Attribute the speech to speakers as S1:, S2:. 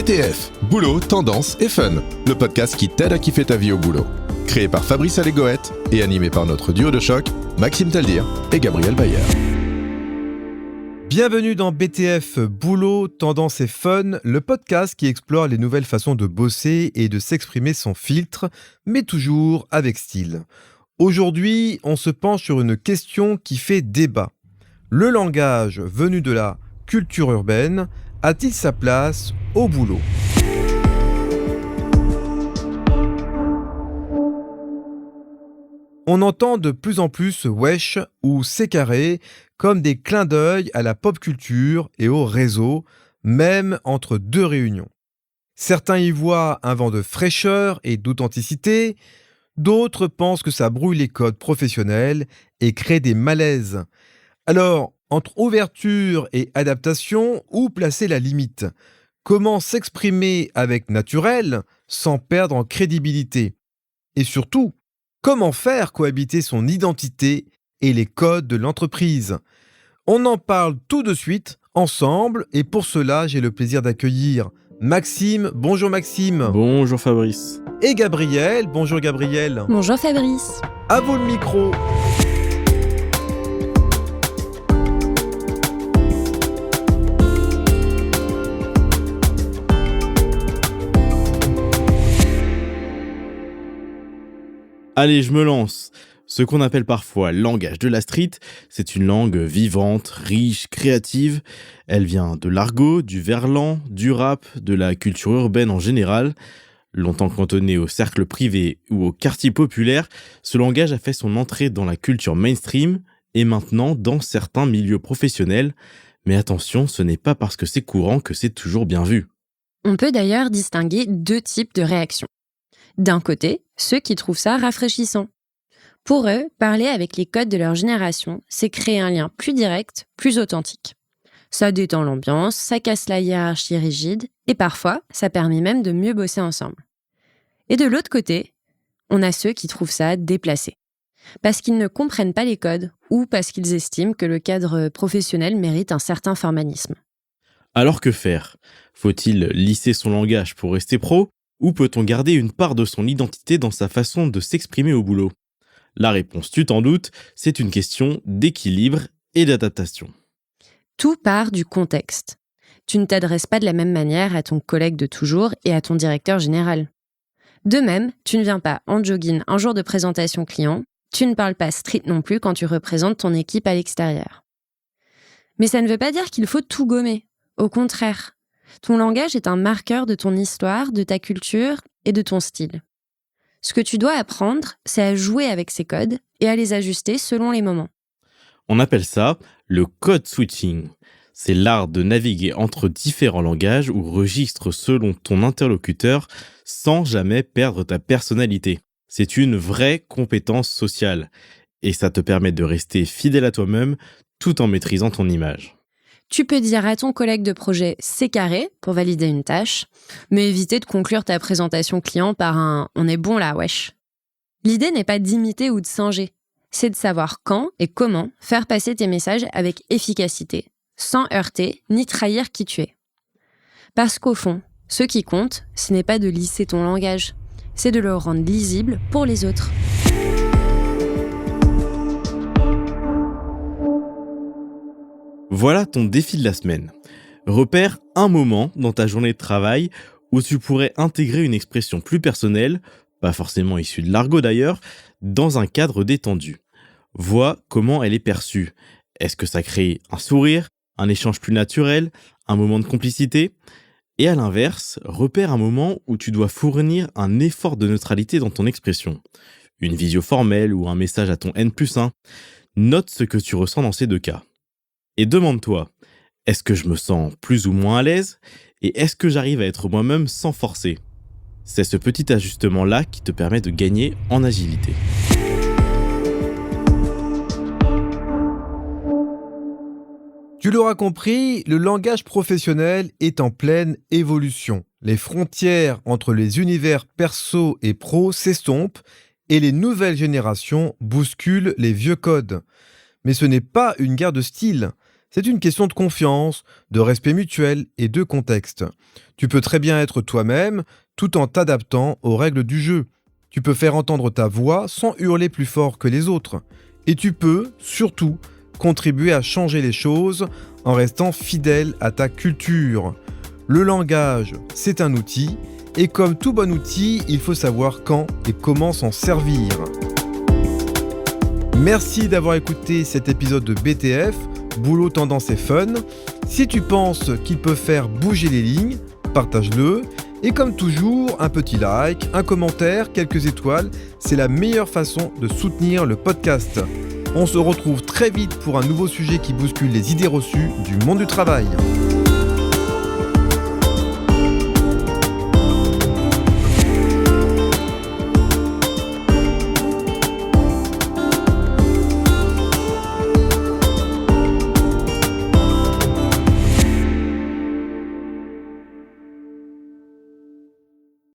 S1: BTF, Boulot, Tendance et Fun, le podcast qui t'aide à kiffer ta vie au boulot. Créé par Fabrice Allégoët et animé par notre duo de choc, Maxime Taldir et Gabriel Bayer.
S2: Bienvenue dans BTF, Boulot, Tendance et Fun, le podcast qui explore les nouvelles façons de bosser et de s'exprimer sans filtre, mais toujours avec style. Aujourd'hui, on se penche sur une question qui fait débat. Le langage venu de la culture urbaine a-t-il sa place au boulot ? On entend de plus en plus wesh ou c'est carré comme des clins d'œil à la pop culture et au réseau, même entre deux réunions. Certains y voient un vent de fraîcheur et d'authenticité, d'autres pensent que ça brouille les codes professionnels et crée des malaises. Alors, entre ouverture et adaptation, où placer la limite ? Comment s'exprimer avec naturel sans perdre en crédibilité ? Et surtout, comment faire cohabiter son identité et les codes de l'entreprise ? On en parle tout de suite, ensemble, et pour cela, j'ai le plaisir d'accueillir Maxime. Bonjour Maxime.
S3: Bonjour Fabrice.
S2: Et Gabriel. Bonjour Gabriel.
S4: Bonjour Fabrice.
S2: À vous le micro.
S3: Allez, je me lance. Ce qu'on appelle parfois langage de la street, c'est une langue vivante, riche, créative. Elle vient de l'argot, du verlan, du rap, de la culture urbaine en général. Longtemps cantonné au cercle privé ou au quartier populaire, ce langage a fait son entrée dans la culture mainstream et maintenant dans certains milieux professionnels. Mais attention, ce n'est pas parce que c'est courant que c'est toujours bien vu.
S4: On peut d'ailleurs distinguer deux types de réactions. D'un côté, ceux qui trouvent ça rafraîchissant. Pour eux, parler avec les codes de leur génération, c'est créer un lien plus direct, plus authentique. Ça détend l'ambiance, ça casse la hiérarchie rigide, et parfois, ça permet même de mieux bosser ensemble. Et de l'autre côté, on a ceux qui trouvent ça déplacé. Parce qu'ils ne comprennent pas les codes, ou parce qu'ils estiment que le cadre professionnel mérite un certain formalisme.
S3: Alors que faire ? Faut-il lisser son langage pour rester pro ? Ou peut-on garder une part de son identité dans sa façon de s'exprimer au boulot ? La réponse, tu t'en doutes, c'est une question d'équilibre et d'adaptation.
S4: Tout part du contexte. Tu ne t'adresses pas de la même manière à ton collègue de toujours et à ton directeur général. De même, tu ne viens pas en jogging un jour de présentation client, tu ne parles pas street non plus quand tu représentes ton équipe à l'extérieur. Mais ça ne veut pas dire qu'il faut tout gommer. Au contraire. Ton langage est un marqueur de ton histoire, de ta culture et de ton style. Ce que tu dois apprendre, c'est à jouer avec ces codes et à les ajuster selon les moments.
S3: On appelle ça le code switching. C'est l'art de naviguer entre différents langages ou registres selon ton interlocuteur sans jamais perdre ta personnalité. C'est une vraie compétence sociale et ça te permet de rester fidèle à toi-même tout en maîtrisant ton image.
S4: Tu peux dire à ton collègue de projet « c'est carré » pour valider une tâche, mais éviter de conclure ta présentation client par un « on est bon là, wesh ». L'idée n'est pas d'imiter ou de singer, c'est de savoir quand et comment faire passer tes messages avec efficacité, sans heurter ni trahir qui tu es. Parce qu'au fond, ce qui compte, ce n'est pas de lisser ton langage, c'est de le rendre lisible pour les autres.
S3: Voilà ton défi de la semaine. Repère un moment dans ta journée de travail où tu pourrais intégrer une expression plus personnelle, pas forcément issue de l'argot d'ailleurs, dans un cadre détendu. Vois comment elle est perçue. Est-ce que ça crée un sourire, un échange plus naturel, un moment de complicité ? Et à l'inverse, repère un moment où tu dois fournir un effort de neutralité dans ton expression. Une visio formelle ou un message à ton N+1. Note ce que tu ressens dans ces deux cas. Et demande-toi, est-ce que je me sens plus ou moins à l'aise ? Et est-ce que j'arrive à être moi-même sans forcer ? C'est ce petit ajustement-là qui te permet de gagner en agilité.
S2: Tu l'auras compris, le langage professionnel est en pleine évolution. Les frontières entre les univers perso et pro s'estompent et les nouvelles générations bousculent les vieux codes. Mais ce n'est pas une guerre de style. C'est une question de confiance, de respect mutuel et de contexte. Tu peux très bien être toi-même tout en t'adaptant aux règles du jeu. Tu peux faire entendre ta voix sans hurler plus fort que les autres. Et tu peux, surtout, contribuer à changer les choses en restant fidèle à ta culture. Le langage, c'est un outil, et comme tout bon outil, il faut savoir quand et comment s'en servir. Merci d'avoir écouté cet épisode de BTF, Boulot, Tendance et Fun. Si tu penses qu'il peut faire bouger les lignes, partage-le. Et comme toujours, un petit like, un commentaire, quelques étoiles, c'est la meilleure façon de soutenir le podcast. On se retrouve très vite pour un nouveau sujet qui bouscule les idées reçues du monde du travail.